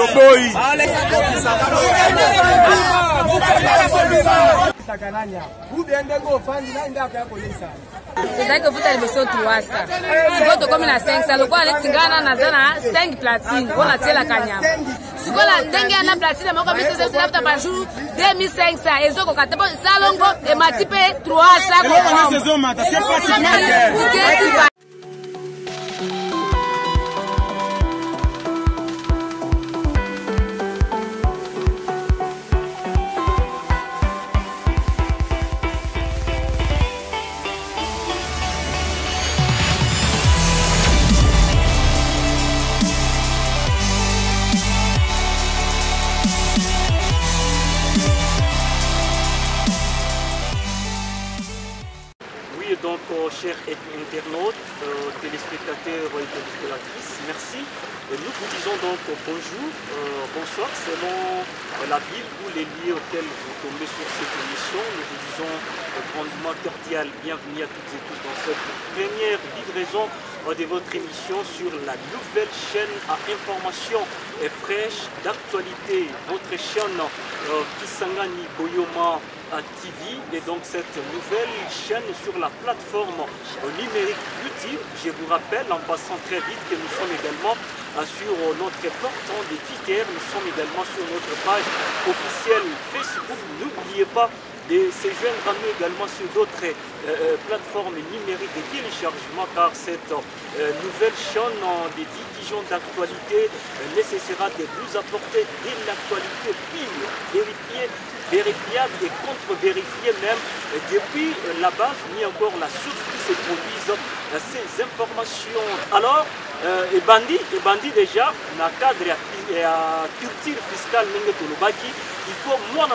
Toboy. C'est ça que vous avez besoin de 300. Si vous avez comme 500, le quoi allez tingana na zana 5 platines. On a tiré la kanyama. Si vous avez dengue na platine, moi comme c'est ça par jour 2500. Et zo ko katepo salongo et matipe 300. On saison mata, c'est pas si. Donc, chers internautes, téléspectateurs et téléspectatrices, merci. Et nous vous disons donc bonjour, bonsoir, selon la ville ou les lieux auxquels vous tombez sur cette émission. Nous vous disons grandement cordial bienvenue à toutes et tous dans cette première livraison de votre émission sur la nouvelle chaîne à information et fraîche d'actualité. Votre chaîne Kisangani Boyoma TV et donc cette nouvelle chaîne sur la plateforme numérique YouTube. Je vous rappelle en passant très vite que nous sommes également sur notre portant des Twitter, nous sommes également sur notre page officielle Facebook. N'oubliez pas de se joindre à nous également sur d'autres plateformes numériques de téléchargement car cette nouvelle chaîne de diffusion d'actualité nécessitera de vous apporter de l'actualité pure, vérifiable et contre-vérifiée même depuis la base, ni encore la source qui se produisent ces informations. Alors, et bandit déjà, dans le cadre de la culture fiscale, il faut moi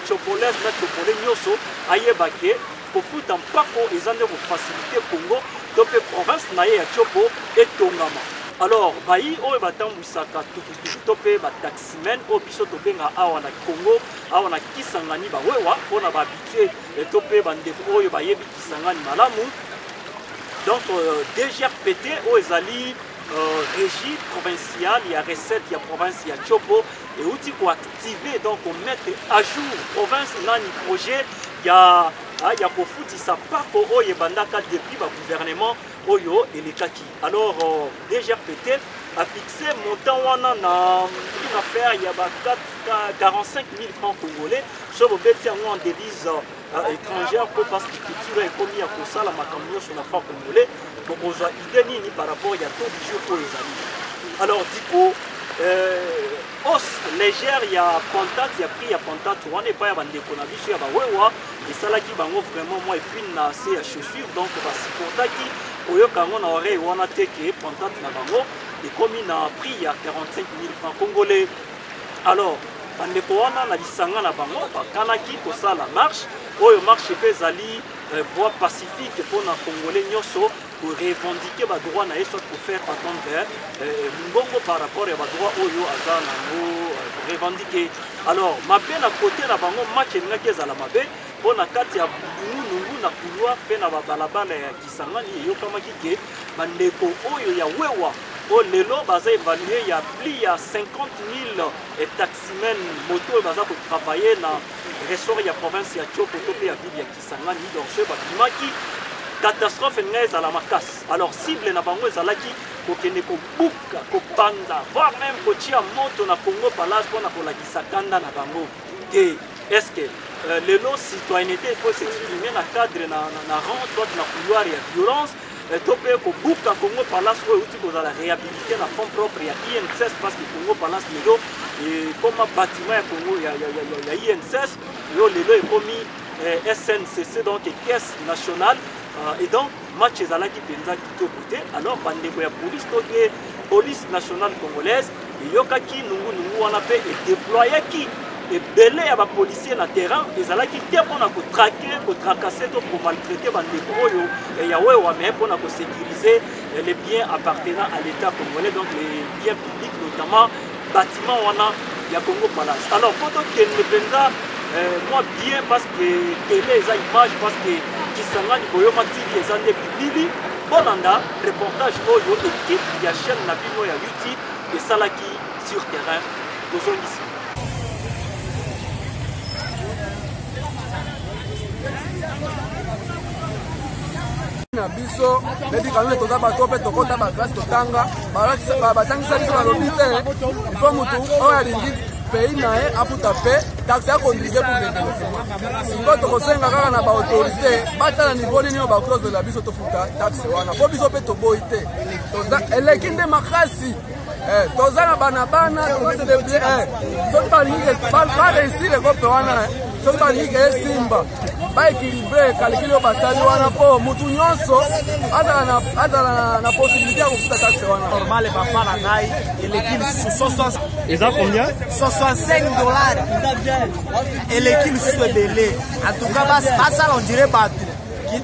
chocolat, chocolat nyoso, ayebake, pour foutre un paco et pour faciliter Congo, donc province naye ya chopo et tongama. Alors, bayi oyo batambwisaka tukutuku to pe bataximen oyo biso tobenga awa na Congo awa na Kisangani bawewa mpona bahabitue to pe bandeko oyo bayebi Kisangani malamu. Donc DGRPT oyo ezali régie provinciale, il y a recette, il y a province, il y a chopo et outil pour activer donc on met à jour province nani projet il y a pour foutre ça pas pour oyo bandaka depuis le gouvernement oyo et les kaki. Alors DGRPT a fixé montant wana na une affaire il y a 45 000 francs congolais sur le bêtis en devise étrangère pour parce que culture est commis à ça la makamio sur la franc congolais. Donc on a idée ni par rapport il y a tout du jour pour les amis. Alors du coup hausse légère il y a pontate, il y a prix il y a pontate, on n'est pas à vendre qu'on a vu sur la wewa et ça là qui bango vraiment moi et puis na c'est à chaussures donc c'est pour ça qui oyo kango na oreille on a teke pontate na bango et comme il a prix il y a 45 000 francs congolais. Alors bandeko wana na lisanga na bango bakanaki kosala marche oyo marche pe ezali voie pacifique mpona congolais nyonso pour revendiquer ba droit na soit pour faire attendre mbongo par rapport à ba droit oyo aza nango revendiquer. Alors mabe na côté na bango match ngaki ezala mabe mpona kati ya nungu na couloir pe na balabala ya Kisangani eyokamaki ke bandeko oyo ya wewa au lelo baza évalué il y a plus ya 50 000 taximen moto baza ko travailler na ressort ya province ya Chopo to pe ya ville ya Kisangani donc ce bakimaki catastrophe ngaise à la macasse. Alors cible na bango ezalaki kokende ko buka ko panda voire même ko tia moto na Congo Palace pour na kolakisa kanda na bango que est-ce que les lots citoyenneté il faut s'exprimer dans le cadre na rang soit na couloir ya violence topé ko buka Congo Palace oyo uti ko la réhabiliter na fonds propre ya INSS parce que Congo Palace lelo et comme bâtiment ya Congo ya INSS yo lelo est commis SNCC donc caisse nationale et donc match ezalaki penza kitoko te. Alors bandeko ya police nationale congolaise eyokaki nungu wana pe edéployaki ebele ya bapolisier na terrain ezalaki te mpona kotracasser to komaltraiter bandeko oyo ya wewa mais mpona kosécuriser les biens appartenant à l'état congolais donc les biens publics notamment bâtiment wana ya Congo Palace. Alors poto kende penza moi bien parce que télé eza image parce que Kisangani Boyoma TV eza nde bilili bonanda reportage oyo équipe ya chaîne na bino ya YouTube esalaki sur terrain tozongisi. na biso neti kanone toza bato mpe tokota baklase totanga batangisa biso balobi te ifo mutu oyo alingi pays na ye afuta mpe taxe ya contribue pour développement sikoyo tokosenga kaka na baautorité batala niveau nini oyo baklosela biso tofuta taxe wana mpo biso mpe toboyi te eleki nde makasi toza na bana soki balingi bareusir ekope wana soki balingi esimba baéquilibre kalikili oyo basali wana mpo mutu nyonso azala na possibilité ya kofuta taxe wana. Normal papa na ngai eleki lisusu 60. Eza combien? 65 dollars. Eleki lisusu ebele. En tout cas basala on dirait bato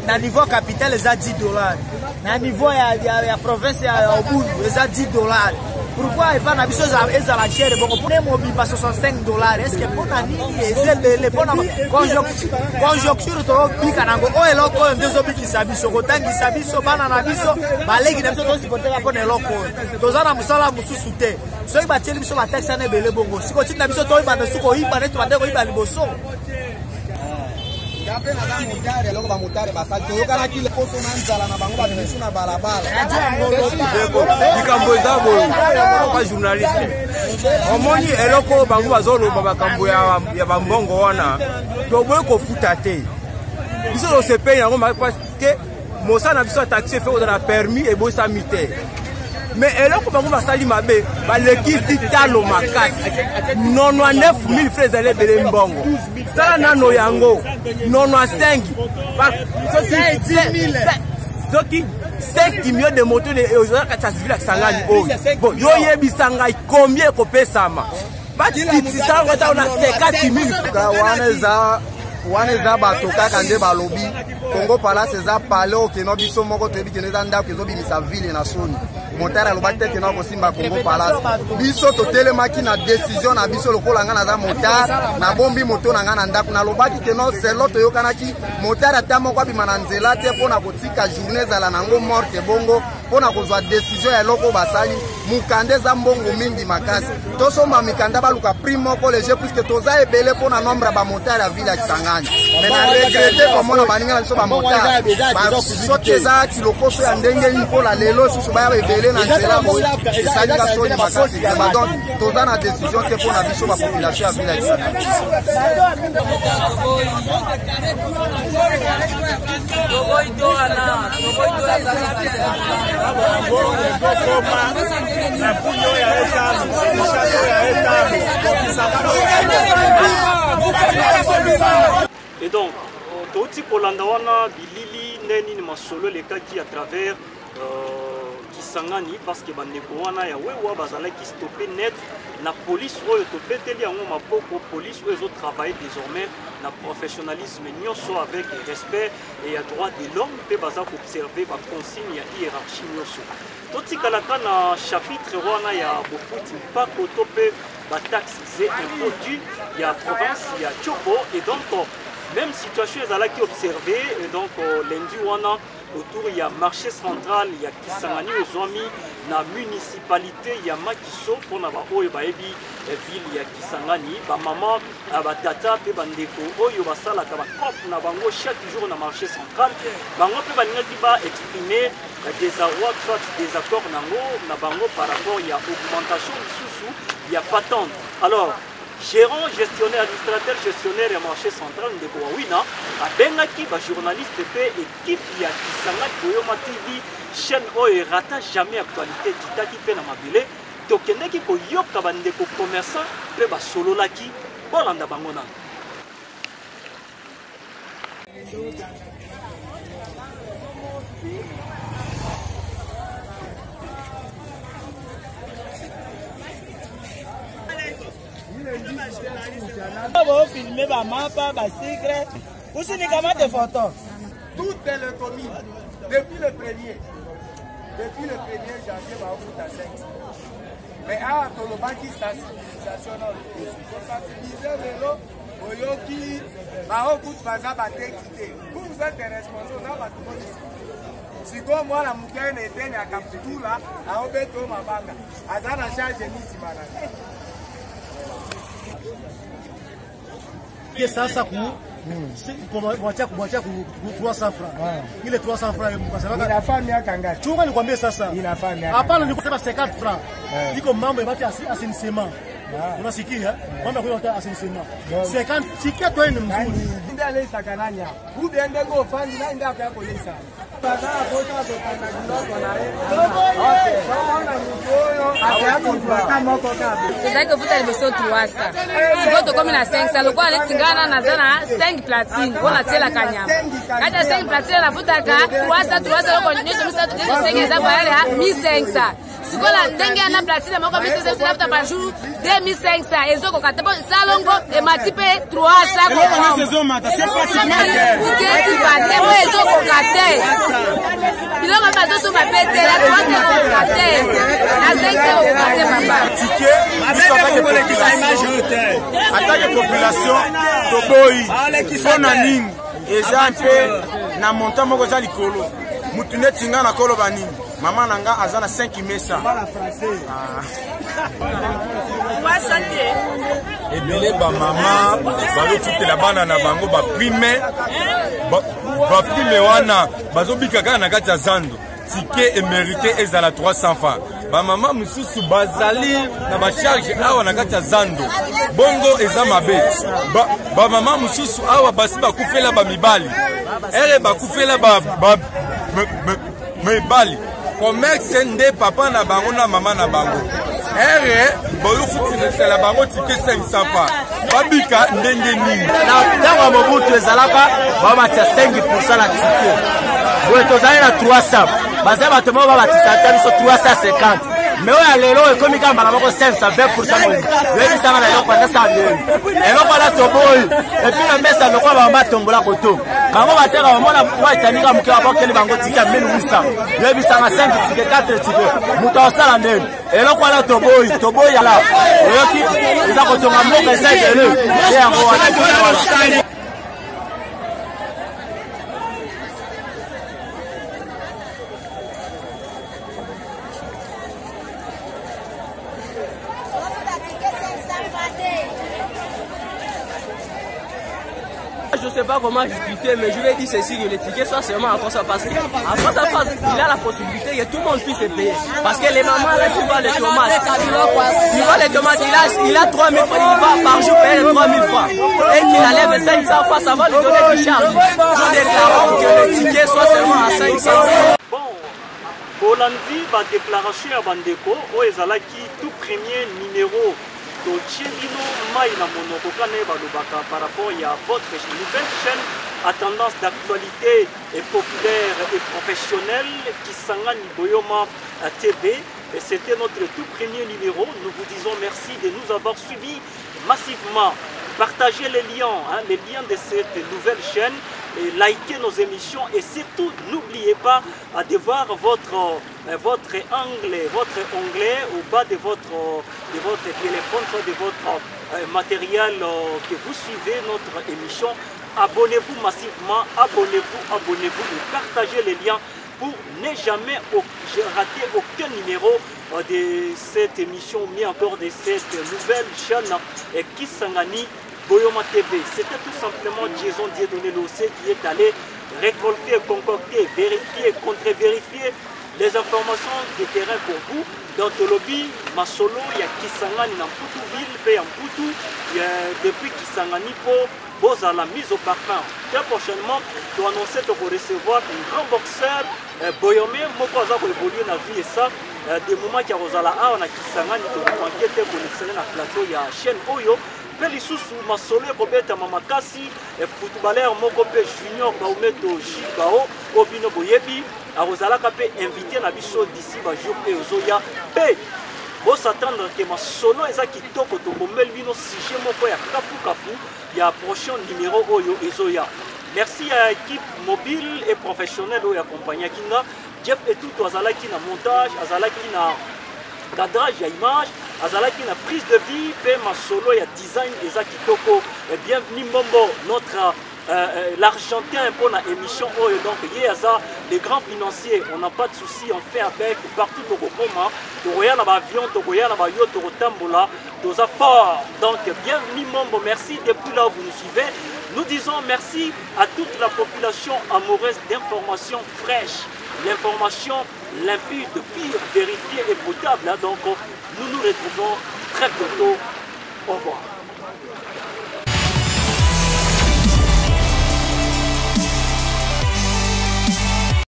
na niveau capital eza 10 dollars. Na niveau ya province ya Obundu eza 10 dollars. Pourquoi il va na biso ezala chere bongo pone mobimba 65 dollars? Est-ce que pona nini ezebele pona conjoncture to bika nango o eloko oyo ndezo bikisa biso kotangisa biso bana na biso baleki na biso to supporter pona eloko toza na musala mususu te soki batieli biso bataxe na ebele bongo siko tina biso to ibanda suko oyiba neto bande ko iba liboso. Après na motare eloko ba motare basali toyokana kile poso na nzala na bango bamisu na balabala likambo eza boye kwa journaliste omoni eloko bango bazoloba bakambo ya bambongo wana toboye kofuta te biso tosepeli yango parce que mosala na biso ya taxi efe kozala permis ebosami te mais eloko bango basali mabe balekisi talo makasi 99 000 francs ezali ebele mbongo sala nano yango 95 soki 5 millions de motos ezalaka civile Kisangani oyo bon yo yebisa ngai combien ekopesama batitisa yango eza na 50 000 wana eza bato kaka nde balobi Congo Palace eza pale okeno biso moko toyebi keno eza ndako ezobimisa ville na soni motare aloba te keno akosimba Congo Palace biso totelemaki na décision na biso lokola nga naza motare na bombi moto na nga na ndako nalobaki keno selo toyokanaki motare ata moko abima na nzela te mpona kotika journée ezala nango morte bongo mpona kozwa décision ya eloko basali mukanda eza mbongo mingi makasi tosomba mikanda baluka prix moko léger puisque toza ebele mpona nombre ya bamotare ya ville ya Kisangani mais na regrete komona baninga na biso bamotare soki eza kilokoso ya ndenge nini mpola lelo susu baya ebele na nzela boye esalika soni makasi donc toza na décision te mpona biso bapopulation ya ville ya Kisangani. Et donc, Toti Polanda wana bilili neni ni masolo lekaki à travers Kisangani parce que bandeko wana ya wewa bazalaki stopper net la police oyo topeteli yango mapoko police oyo travailler désormais na professionnalisme nyonso avec respect et à droit de l'homme pe baza observer ba consigne ya hiérarchie nyonso. Toti kalaka na chapitre wana ya bofuti pas koto pe ba taxes et impôts ya province ya Tchopo et donc même situation ezalaki observé et donc lundi wana autour il y a marché central il y a Kisangani ozwami na municipalité ya Makiso pona ba oyo baebi ville ya Kisangani ba maman ba tata pe bandeko oyo basalaka ba cop na bango chaque jour na marché central bango pe balingaki ba exprimer désarroi soit désaccord nango na bango par rapport ya augmentation lisusu ya patente. Alors gérant, gestionnaire, administrateur, gestionnaire et marché central de Kouawina, a bengaki ba journaliste pe équipe ya Kisangani Boyoma TV chaîne oyo rata jamais actualité ditaki pe na mabile tokendeki ko yoka bandeko commerçant pe ba sololaki bolanda bango na va filmer ba mapa ba secret aussi ni kama des photos Toutes les communes depuis le 1er janvier va au 5. Mais à Tolobaki sensibilisation sensibiliser lelo oyoki ba okut baza ba tekite vous êtes responsable na ba tumonisi siko mwana mukene etene akapitula aobeto mabanga azana charge ni simana que sasa kumwachia 300 francs. Ile 300 francs inafaa miaka ngapi? Chunga nikwambie sasa. Inafaa miaka. Hapana nikusema 50 francs. Iko mambo yabaki asinisema. Unasikia? Mambo kwa hata asinisema. 50 sikia tu ni mzuri. Ndio ile sakananya. Ubiende go fund na ndio yako lesa. Bana bota bota na c'est que vous allez me sauter 300. Si vous comme na 500, le quoi les tingana na zana 5 platine, on a tela kanyama. Kada 5 platine la futaka 300 ko nyesho misatu kizo 5 za bayale 1500. Sikola ndenge na platine moko 1500 la futa par jour 2500 ezoko katebo salongo e matipe 300 ko. Saison mata, c'est pas si mal. Qu'est-ce que va demo ezoko kate. Bilonga bato so ba pete la 300 ko kate. Na 500 ko kate papa. Ticket, ils sont avec la population Toboyi, Fonaning, exemple, na montant moko za likolo. Mutune tinga na kolo baning. Maman nanga azana 5 mesa. Ebele ba mama bazo futela bana na bango ba prime wana bazo bikaka na kati ya zando. Ticket émérité ezala 300 francs. Ba mama mususu bazali na ba charge awa na kati ya zando. Bongo eza mabe. Ba mama mususu awa basi bakufela ba mibali. Ere bakufela ba mibali. Commerce nde papa na bango na mama na bango. Ere boyo futi la bango ticket 500 francs. Babika ndenge nini. Na tango mobutu ezalaka ba batia 5% na ticket. Boyo tozali na 300. Baza bato mo ba batisa tabiso 350. Mais oya lelo ekomi kamba na moko 520% mo. Yebi sanga na yo kwanda sa lelo. Elo kwa la Toboyi. Et puis na mesa no kwa ba matombola koto. Kango bateka bamona wa itanika mukela bakeli bango ticket 1800. Yebi sanga 5 ticket 4 ticket. Muto osala ndeni. Elo kwa la Toboyi ala. Oyoki eza kotonga mboka esa lelo. Yango wana. Je ne sais pas comment justifier, mais je vais dire ceci, que les tickets soient seulement à ça parce qu'à sa phase, il a la possibilité que tout le monde puisse se payer. Parce que les mamans, là, ils voient les tomates. Ils voient les tomates, il a 3 000 francs, il va par jour payer 3 000 francs. Et qu'il enlève 500 francs, ça va lui donner du charge. Nous déclarons que les tickets soient seulement à 500 francs. Bon, Bolandi, la déclaration à Bandeko, où ils allaient qui tout premier numéro. Tochelino Maïna Monokokane Balobaka par rapport à votre nouvelle chaîne à tendance d'actualité et populaire et professionnelle qui s'engage Boyoma TV. Et c'était notre tout premier numéro. Nous vous disons merci de nous avoir suivis massivement. Partagez les liens de cette nouvelle chaîne. Et likez nos émissions et surtout n'oubliez pas de voir votre onglet au bas de votre téléphone, soit de votre matériel que vous suivez notre émission. Abonnez-vous massivement, abonnez-vous et partagez les liens pour ne jamais rater aucun numéro de cette émission, mais encore de cette nouvelle chaîne Kisangani Boyoma TV. C'était tout simplement Jason Dieudonné Lossé qui est allé récolter, concocter, vérifier, contre-vérifier les informations de terrain pour vous. Dans le lobby, Masolo, il y a Kisangani dans Mputu-Ville, puis en Mputu, depuis Kisangani pour la mise au parfum. Très prochainement, nous annonçons de recevoir un grand boxeur Boyomé, Moko Aza pour évoluer dans la vie et ça. Des moments qui a on a Kisangani pour enquêter pour l'excellent plateau, il y a chaîne Oyo. Pelisusu Masolo Kobeta Mamakasi footballeur moko pe junior Baumeto Jibao Obino Boyebi Arozalaka pe invité na biso d'ici ba jour pe ozoya pe bo s'attendre que Masolo eza kitoko to bomel bino sujet moko ya kafu ya prochain numéro Oyo ezoya. Merci à l'équipe mobile et professionnelle oyo accompagné kinga Jeff et tout azalaki na montage azalaki na cadrage ya image azalaki na prise de vie pe Masolo ya design eza kitoko. Bienvenue Mombo notre l'Argentin pour la émission Oyo. Donc Yéaza les grands financiers, on n'a pas de souci, on fait avec partout au Goma, Toroya na avion, Toroya na yo Torotambola, Toza fort. Donc, bienvenue Mombo, merci depuis là où vous nous suivez. Nous disons merci à toute la population amoureuse d'informations fraîches, l'information limpide, pure, vérifiée et potable. Donc, nous nous retrouvons très bientôt. Au revoir.